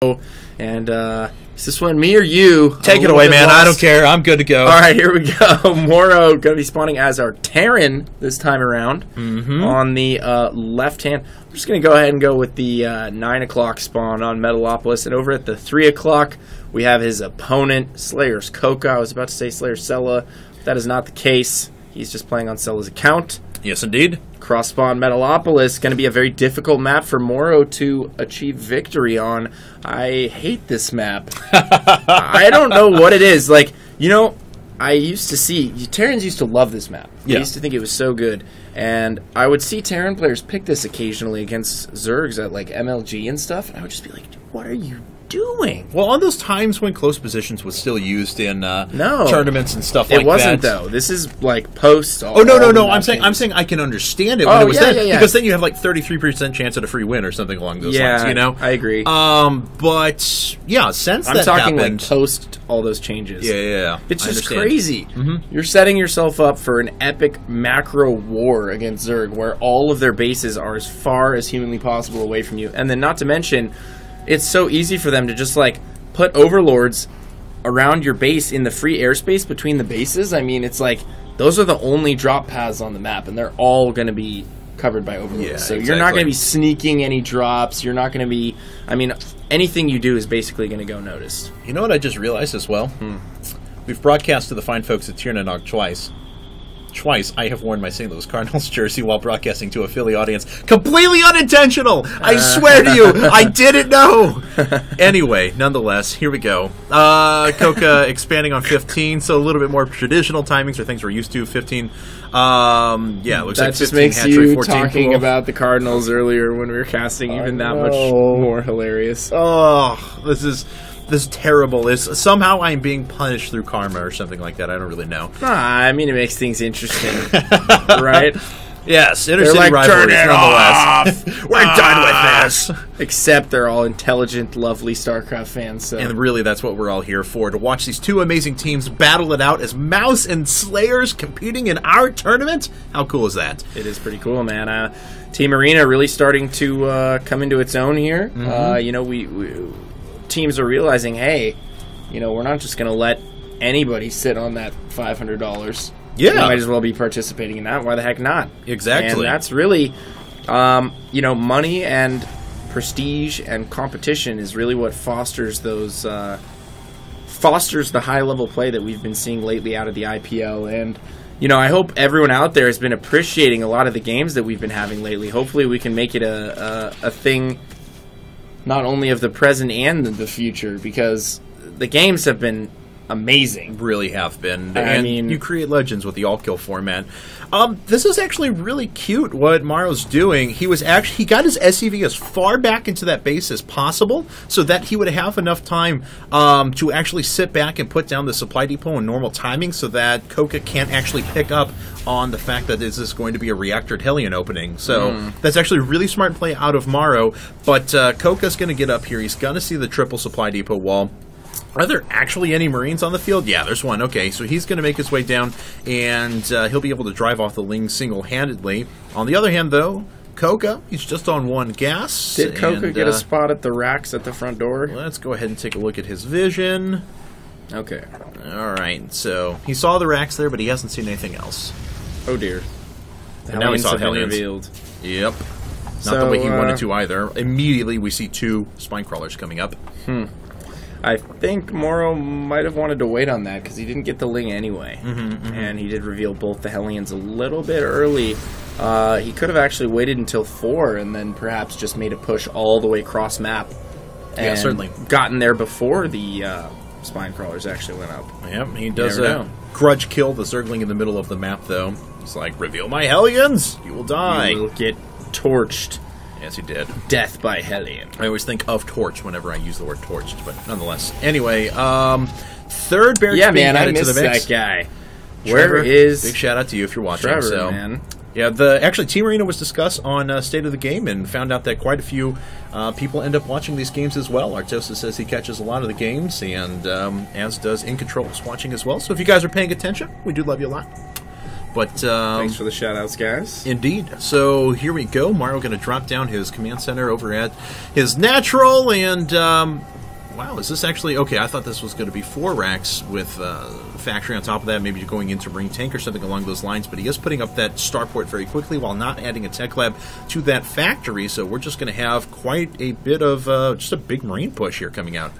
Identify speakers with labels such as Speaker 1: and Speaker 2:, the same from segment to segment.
Speaker 1: And is this one me or you?
Speaker 2: Take it away, man. I don't care. I'm good to go.
Speaker 1: All right, here we go. MorroW going to be spawning as our Terran this time around on the left hand. I'm just going to go ahead and go with the 9 o'clock spawn on Metalopolis. And over at the 3 o'clock, we have his opponent, SlayerS.CoCa. I was about to say SlayerS.CoCa. That is not the case. He's just playing on Cella's account.
Speaker 2: Yes, indeed.
Speaker 1: Cross spawn Metalopolis, going to be a very difficult map for MorroW to achieve victory on. I hate this map. I don't know what it is. Like, you know, I used to see, Terrans used to love this map. I used to think it was so good. And I would see Terran players pick this occasionally against Zergs at like MLG and stuff. And I would just be like, what are you doing?
Speaker 2: Well, on those times when close positions was still used in tournaments and stuff like that.
Speaker 1: It wasn't, though. This is like post.
Speaker 2: Oh, no. I'm saying I can understand it when it was then. Because then you have like 33% chance at a free win or something along those lines, you know?
Speaker 1: I agree.
Speaker 2: But, yeah, since that happened...
Speaker 1: like post all those changes.
Speaker 2: Yeah.
Speaker 1: It's just crazy. You're setting yourself up for an epic macro war against Zerg where all of their bases are as far as humanly possible away from you. And then not to mention... it's so easy for them to just, like, put overlords around your base in the free airspace between the bases. I mean, it's like, those are the only drop paths on the map, and they're all going to be covered by overlords.
Speaker 2: Yeah,
Speaker 1: so you're not going to be sneaking any drops. You're not going to be... I mean, anything you do is basically going to go noticed.
Speaker 2: You know what I just realized as well? We've broadcast to the fine folks at Tiernanog twice. I have worn my St. Louis Cardinals jersey while broadcasting to a Philly audience. Completely unintentional! I swear to you, I didn't know! Anyway, nonetheless, here we go. CoCa expanding on 15, so a little bit more traditional timings or things we're used to. 15. Yeah, it looks like 15
Speaker 1: just makes
Speaker 2: hatchery,
Speaker 1: you
Speaker 2: 14
Speaker 1: talking
Speaker 2: pool.
Speaker 1: about the Cardinals earlier when we were casting even that much more hilarious.
Speaker 2: Oh, this is terrible. Somehow I'm being punished through karma or something like that. I don't really know.
Speaker 1: I mean, it makes things interesting, right?
Speaker 2: Yes, intercity rivalries, nonetheless. We're done with this.
Speaker 1: Except they're all intelligent, lovely StarCraft fans. So.
Speaker 2: And really, that's what we're all here for, to watch these two amazing teams battle it out as Mouz and Slayers competing in our tournament. How cool is that?
Speaker 1: It is pretty cool, man. Team Arena really starting to come into its own here. You know, we teams are realizing, hey, you know, we're not just going to let anybody sit on that $500.
Speaker 2: Yeah.
Speaker 1: We might as well be participating in that. Why the heck not?
Speaker 2: Exactly.
Speaker 1: And that's really, you know, money and prestige and competition is really what fosters those, fosters the high-level play that we've been seeing lately out of the IPL. And, you know, I hope everyone out there has been appreciating a lot of the games that we've been having lately. Hopefully we can make it a thing not only of the present and the future, because the games have been amazing.
Speaker 2: Really have been.
Speaker 1: I mean,
Speaker 2: you create legends with the all-kill format. This is actually really cute what MorroW's doing. He got his SCV as far back into that base as possible so that he would have enough time to actually sit back and put down the supply depot in normal timing so that CoCa can't actually pick up on the fact that this is going to be a reactored Hellion opening. So that's actually really smart play out of MorroW. But CoCa's going to get up here. He's going to see the triple supply depot wall. Are there actually any Marines on the field? Yeah, there's one. Okay, so he's going to make his way down, and he'll be able to drive off the Ling single-handedly. On the other hand, though, CoCa, he's just on one gas.
Speaker 1: Did CoCa get a spot at the racks at the front door?
Speaker 2: Let's go ahead and take a look at his vision.
Speaker 1: Okay.
Speaker 2: All right, so he saw the racks there, but he hasn't seen anything else.
Speaker 1: Oh, dear.
Speaker 2: And now he saw Hellions.
Speaker 1: Revealed.
Speaker 2: Yep. Not the way he wanted to either. Immediately, we see two spine crawlers coming up.
Speaker 1: I think MorroW might have wanted to wait on that because he didn't get the Ling anyway. And he did reveal both the Hellions a little bit early. He could have actually waited until 4 and then perhaps just made a push all the way across map. And
Speaker 2: yeah, certainly.
Speaker 1: Gotten there before the spine crawlers actually went up.
Speaker 2: Yep, he does grudge kill the Zergling in the middle of the map, though. He's like, reveal my Hellions! You will die!
Speaker 1: You will get torched.
Speaker 2: Yes, he did.
Speaker 1: Death by Hellion.
Speaker 2: I always think of torch whenever I use the word torched, but nonetheless. Anyway, third barracks being added to the mix.
Speaker 1: That guy.
Speaker 2: Trevor,
Speaker 1: where is...
Speaker 2: Big shout out to you if you're watching.
Speaker 1: Trevor, man.
Speaker 2: Yeah, actually, Team Arena was discussed on State of the Game and found out that quite a few people end up watching these games as well. Artosa says he catches a lot of the games, and as does In Control's watching as well. So if you guys are paying attention, we do love you a lot. But
Speaker 1: thanks for the shout-outs, guys.
Speaker 2: Indeed. So here we go. Morrow going to drop down his command center over at his natural, and wow, is this actually okay? I thought this was going to be 4 racks with factory on top of that, maybe going into Marine Tank or something along those lines. But he is putting up that starport very quickly while not adding a tech lab to that factory. So we're just going to have quite a bit of just a big Marine push here coming out.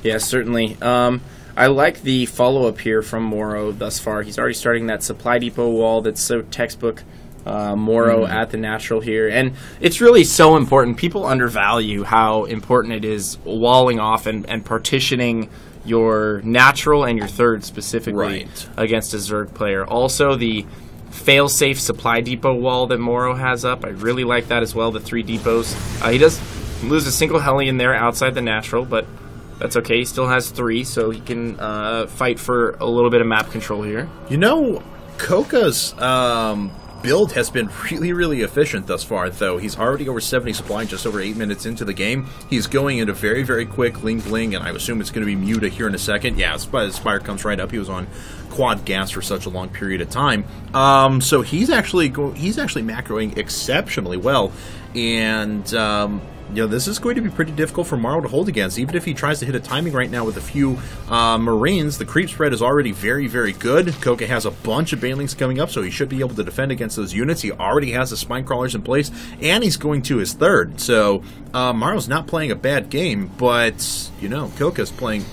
Speaker 1: Yeah, certainly. I like the follow-up here from MorroW thus far. He's already starting that supply depot wall that's so textbook MorroW at the natural here. And it's really so important. People undervalue how important it is walling off and partitioning your natural and your third specifically against a Zerg player. Also, the fail-safe supply depot wall that MorroW has up, I really like that as well, the 3 depots. He does lose a single heli in there outside the natural, but that's okay. He still has 3, so he can fight for a little bit of map control here.
Speaker 2: You know, CoCa's build has been really, really efficient thus far, though. He's already over 70 supply, just over 8 minutes into the game. He's going into very, very quick Ling Bling, and I assume it's going to be Muta here in a second. Yeah, Spire comes right up. He was on quad gas for such a long period of time. So he's actually macroing exceptionally well, and you know, this is going to be pretty difficult for MorroW to hold against. Even if he tries to hit a timing right now with a few Marines, the creep spread is already very, very good. CoCa has a bunch of Banelings coming up, so he should be able to defend against those units. He already has the Spine Crawlers in place, and he's going to his 3rd. So MorroW's not playing a bad game, but, you know, CoCa's playing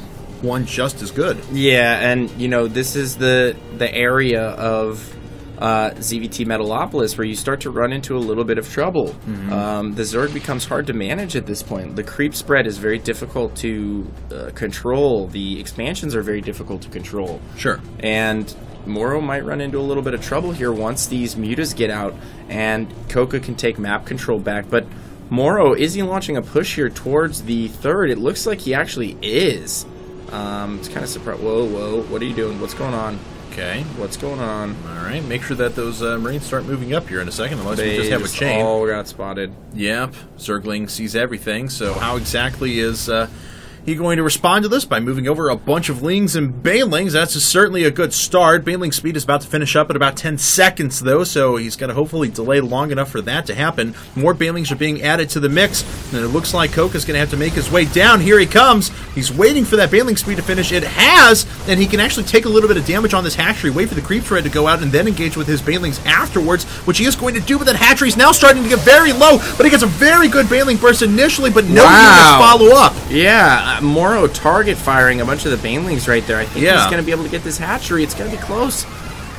Speaker 2: one just as good.
Speaker 1: Yeah, and, you know, this is the area of ZVT Metalopolis where you start to run into a little bit of trouble. The Zerg becomes hard to manage at this point. The creep spread is very difficult to control. The expansions are very difficult to control.
Speaker 2: Sure.
Speaker 1: And MorroW might run into a little bit of trouble here once these mutas get out and CoCa can take map control back. But MorroW, is he launching a push here towards the 3rd? It looks like he actually is. It's kind of surprising. Whoa, what are you doing? What's going on?
Speaker 2: Okay.
Speaker 1: What's going on?
Speaker 2: All right. Make sure that those Marines start moving up here in a second, unless we just have a chain.
Speaker 1: All got spotted.
Speaker 2: Yep. Zergling sees everything. So how exactly is he going to respond to this? By moving over a bunch of Lings and Banelings. That's certainly a good start. Baneling speed is about to finish up at about 10 seconds, though, so he's going to hopefully delay long enough for that to happen. More Banelings are being added to the mix, and it looks like CoCa's going to have to make his way down. Here he comes. He's waiting for that Baneling speed to finish. It has, and he can actually take a little bit of damage on this hatchery, wait for the creep thread to go out, and then engage with his Banelings afterwards, which he is going to do, but that hatchery's now starting to get very low, but he gets a very good Baneling burst initially, but no units follow up.
Speaker 1: Yeah, MorroW target firing a bunch of the Banelings right there. I think he's going to be able to get this hatchery. It's going to be close.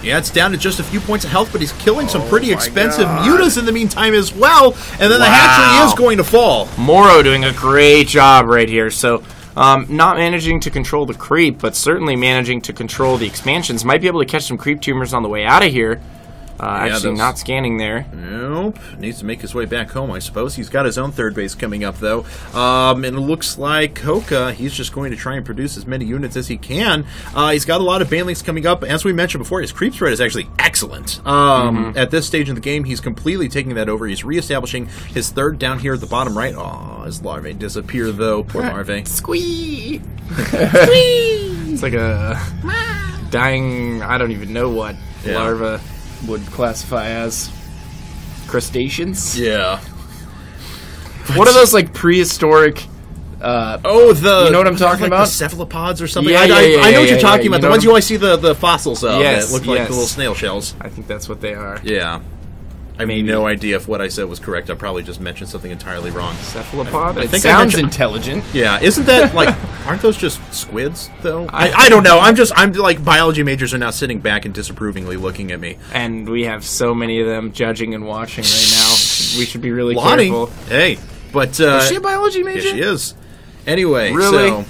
Speaker 2: Yeah, it's down to just a few points of health, but he's killing some pretty expensive mutas in the meantime as well, and then the hatchery is going to fall.
Speaker 1: MorroW doing a great job right here. So, not managing to control the creep, but certainly managing to control the expansions. Might be able to catch some creep tumors on the way out of here. Actually not scanning there.
Speaker 2: Nope. Needs to make his way back home, I suppose. He's got his own 3rd base coming up, though. And it looks like CoCa, he's just going to try and produce as many units as he can. He's got a lot of Banelings coming up. As we mentioned before, his creep spread is actually excellent. At this stage in the game, he's completely taking that over. He's reestablishing his 3rd down here at the bottom right. Oh, his larvae disappear, though. Poor larvae.
Speaker 1: Squee! Squee! It's like a dying, I don't even know what larva would classify as crustaceans.
Speaker 2: Yeah.
Speaker 1: What are those like prehistoric?
Speaker 2: You know what I'm talking about? The cephalopods or something.
Speaker 1: Yeah,
Speaker 2: I know what you're talking about. The ones you always see the fossils of that look like the little snail shells.
Speaker 1: I think that's what they are.
Speaker 2: Yeah. I have no idea if what I said was correct. I probably just mentioned something entirely wrong.
Speaker 1: Cephalopod? It sounds intelligent.
Speaker 2: Yeah, isn't that like? Aren't those just squids though? I don't know. I'm like biology majors are now sitting back and disapprovingly looking at me.
Speaker 1: And we have so many of them judging and watching right now. We should be really careful.
Speaker 2: Hey, but
Speaker 1: is she a biology major?
Speaker 2: Yeah, she is. Anyway,
Speaker 1: really?
Speaker 2: So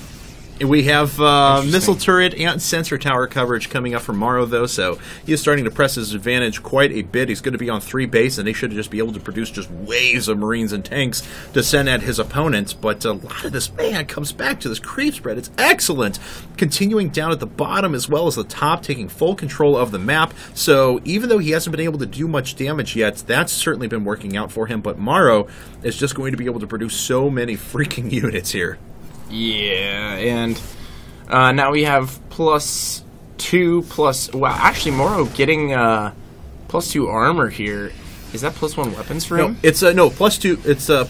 Speaker 2: we have missile turret and sensor tower coverage coming up from MorroW, though, so he is starting to press his advantage quite a bit. He's going to be on 3 base, and they should just be able to produce just waves of Marines and tanks to send at his opponents. But a lot of this, man, comes back to this creep spread. It's excellent. Continuing down at the bottom as well as the top, taking full control of the map. So even though he hasn't been able to do much damage yet, that's certainly been working out for him. But MorroW is just going to be able to produce so many freaking units here.
Speaker 1: Yeah, and now we have +2 +... Wow, actually, MorroW getting +2 armor here. Is that +1 weapons for him?
Speaker 2: It's no +2. It's +2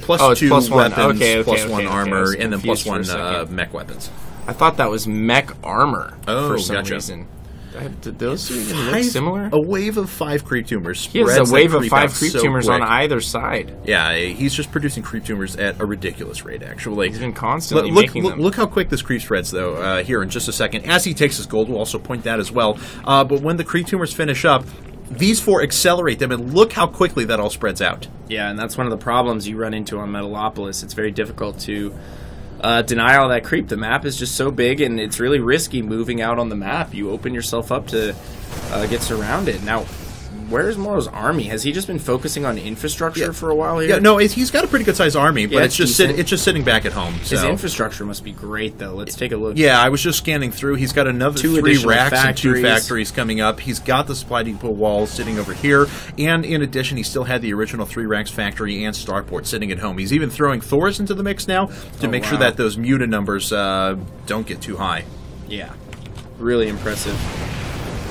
Speaker 1: +1.
Speaker 2: weapons,
Speaker 1: Okay,
Speaker 2: +1 armor, and then
Speaker 1: confused
Speaker 2: +1 mech weapons.
Speaker 1: I thought that was mech armor for some
Speaker 2: gotcha.
Speaker 1: reason. Did those even look similar?
Speaker 2: A wave of 5 creep tumors.
Speaker 1: He has a wave of 5 creep tumors on either side.
Speaker 2: Yeah, he's just producing creep tumors at a ridiculous rate, actually.
Speaker 1: He's been constantly making them.
Speaker 2: Look how quick this creep spreads, though, here in just a second. As he takes his gold, we'll also point that as well. But when the creep tumors finish up, these 4 accelerate them, and look how quickly that all spreads out.
Speaker 1: Yeah, and that's one of the problems you run into on Metalopolis. It's very difficult to deny all that creep. The map is just so big, and it's really risky moving out on the map. You open yourself up to get surrounded. Now, where's MorroW's army? Has he just been focusing on infrastructure for a while here?
Speaker 2: Yeah, no, he's got a pretty good-sized army, but it's just sitting back at home. So.
Speaker 1: His infrastructure must be great, though. Let's take a look.
Speaker 2: Yeah, I was just scanning through. He's got another 3 racks and 2 factories coming up. He's got the supply depot walls sitting over here, and in addition, he still had the original 3 racks factory and starport sitting at home. He's even throwing Thors into the mix now to make sure that those muta numbers don't get too high.
Speaker 1: Yeah, really impressive.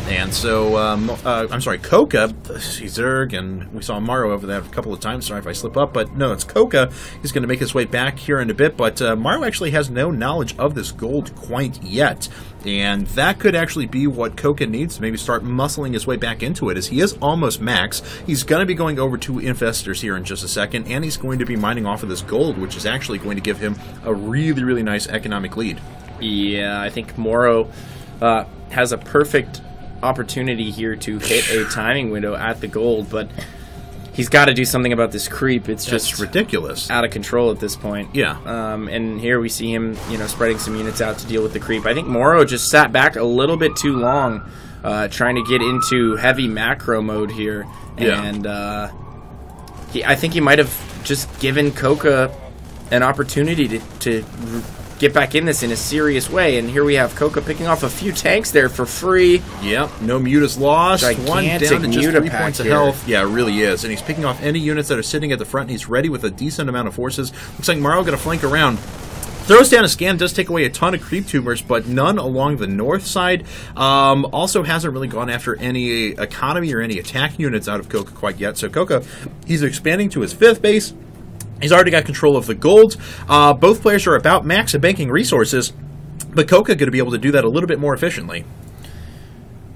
Speaker 2: And so, I'm sorry, CoCa, Zerg, and we saw MorroW over that a couple of times. Sorry if I slip up, but no, it's CoCa. He's going to make his way back here in a bit, but MorroW actually has no knowledge of this gold quite yet. And that could actually be what CoCa needs to maybe start muscling his way back into it, as he is almost max. He's going to be going over to Infestors here in just a second, and he's going to be mining off of this gold, which is actually going to give him a really, really nice economic lead.
Speaker 1: Yeah, I think MorroW has a perfect opportunity here to hit a timing window at the gold, but he's got to do something about this creep. It's just
Speaker 2: ridiculous,
Speaker 1: out of control at this point.
Speaker 2: Yeah.
Speaker 1: And here we see him, spreading some units out to deal with the creep. I think MorroW just sat back a little bit too long, trying to get into heavy macro mode here, and I think he might have just given CoCa an opportunity to get back in this in a serious way, and here we have CoCa picking off a few tanks there for free.
Speaker 2: Yep, no mutas lost.
Speaker 1: Gigantic
Speaker 2: One down to just
Speaker 1: muta
Speaker 2: 3 points of health. Yeah, it really is. And he's picking off any units that are sitting at the front, and he's ready with a decent amount of forces. Looks like MorroW going to flank around. Throws down a scan, does take away a ton of creep tumors, but none along the north side. Also hasn't really gone after any economy or any attack units out of CoCa quite yet. So CoCa, he's expanding to his 5th base. He's already got control of the gold. Both players are about max and banking resources, but CoCa going to be able to do that a little bit more efficiently.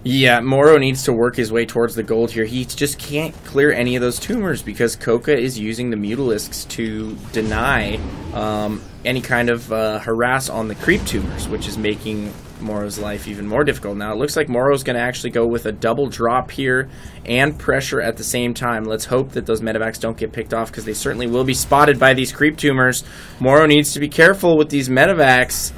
Speaker 1: Yeah, MorroW needs to work his way towards the gold here. He just can't clear any of those tumors because CoCa is using the Mutalisks to deny any kind of harass on the creep tumors, which is making MorroW's life even more difficult. Now, it looks like MorroW's going to actually go with a double drop here and pressure at the same time. Let's hope that those medevacs don't get picked off, because they certainly will be spotted by these creep tumors. MorroW needs to be careful with these medevacs.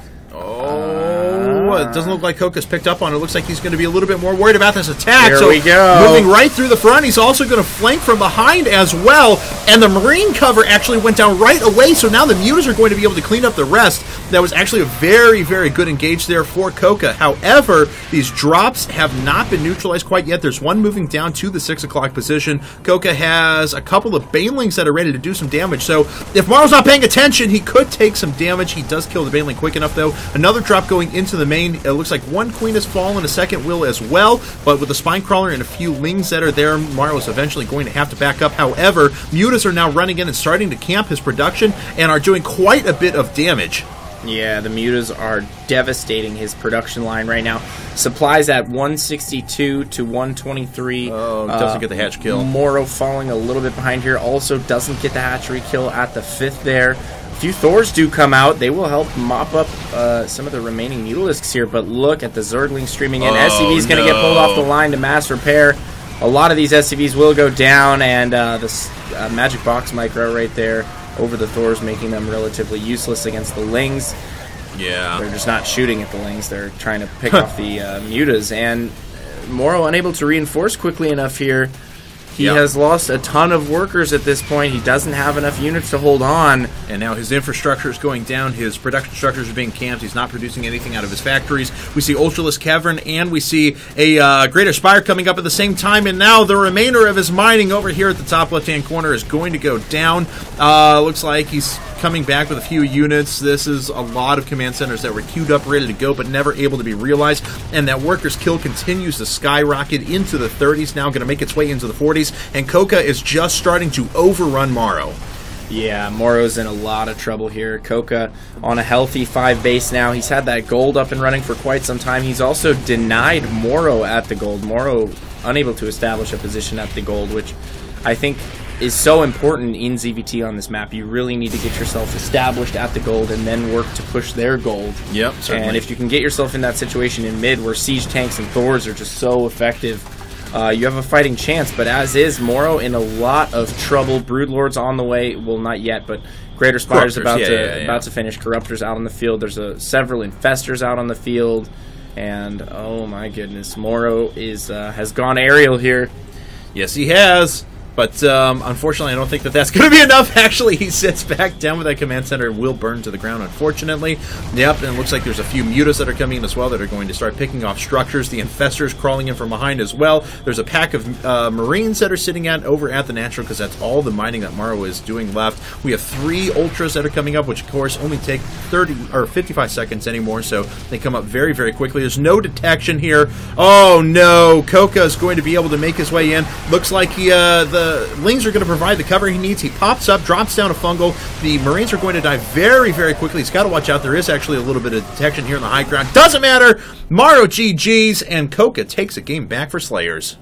Speaker 2: It doesn't look like CoCa's picked up on it. It looks like he's going to be a little bit more worried about this attack.
Speaker 1: There we go.
Speaker 2: Moving right through the front. He's also going to flank from behind as well. And the Marine cover actually went down right away, so now the mutas are going to be able to clean up the rest. That was actually a very, very good engage there for CoCa. However, these drops have not been neutralized quite yet. There's one moving down to the 6 o'clock position. CoCa has a couple of Banelings that are ready to do some damage. So if MorroW's not paying attention, he could take some damage. He does kill the Baneling quick enough, though. Another drop going into the main. It looks like one Queen has fallen, a second will as well, but with the Spine Crawler and a few Lings that are there, MorroW is eventually going to have to back up. However, mutas are now running in and starting to camp his production and are doing quite a bit of damage.
Speaker 1: Yeah, the mutas are devastating his production line right now. Supplies at 162 to 123.
Speaker 2: Oh, doesn't get the hatch kill.
Speaker 1: MorroW falling a little bit behind here. Also doesn't get the hatchery kill at the 5th there. A few Thors do come out. They will help mop up some of the remaining Mutalisks here, but look at the Zergling streaming in. SCV's going to get pulled off the line to mass repair. A lot of these SCVs will go down, and the Magic Box Micro right there over the Thors, making them relatively useless against the Lings.
Speaker 2: Yeah.
Speaker 1: They're just not shooting at the Lings. They're trying to pick off the mutas, and MorroW unable to reinforce quickly enough here. He has lost a ton of workers at this point. He doesn't have enough units to hold on.
Speaker 2: And now his infrastructure is going down. His production structures are being camped. He's not producing anything out of his factories. We see Ultralisk Cavern, and we see a Greater Spire coming up at the same time. And now the remainder of his mining over here at the top left-hand corner is going to go down. Looks like he's coming back with a few units. This is a lot of command centers that were queued up, ready to go, but never able to be realized. And that workers' kill continues to skyrocket into the 30s, now going to make its way into the 40s. And CoCa is just starting to overrun MorroW.
Speaker 1: Yeah, MorroW's in a lot of trouble here. CoCa on a healthy 5 base now. He's had that gold up and running for quite some time. He's also denied MorroW at the gold. MorroW unable to establish a position at the gold, which I think is so important in ZVT on this map. You really need to get yourself established at the gold and then work to push their gold.
Speaker 2: Yep, certainly.
Speaker 1: And if you can get yourself in that situation in mid where siege tanks and Thors are just so effective, you have a fighting chance. But as is, MorroW in a lot of trouble. Broodlord's on the way. Well, not yet, but Greater Spire's about to finish. Corruptor's out on the field. There's several Infestors out on the field. And, oh my goodness, MorroW has gone aerial here.
Speaker 2: Yes, he has. But unfortunately, I don't think that that's going to be enough. Actually, he sits back down with that command center and will burn to the ground, unfortunately. Yep, and it looks like there's a few mutas that are coming in as well that are going to start picking off structures. The Infestors crawling in from behind as well. There's a pack of Marines that are sitting over at the natural, because that's all the mining that MorroW is doing left. We have 3 Ultras that are coming up, which of course only take 30 or 55 seconds anymore, so they come up very, very quickly. There's no detection here. Oh no, CoCa is going to be able to make his way in. Looks like the Lings are going to provide the cover he needs. He pops up, drops down a fungal. The Marines are going to die very, very quickly. He's got to watch out. There is actually a little bit of detection here in the high ground. Doesn't matter. MorroW GG's, and CoCa takes a game back for Slayers.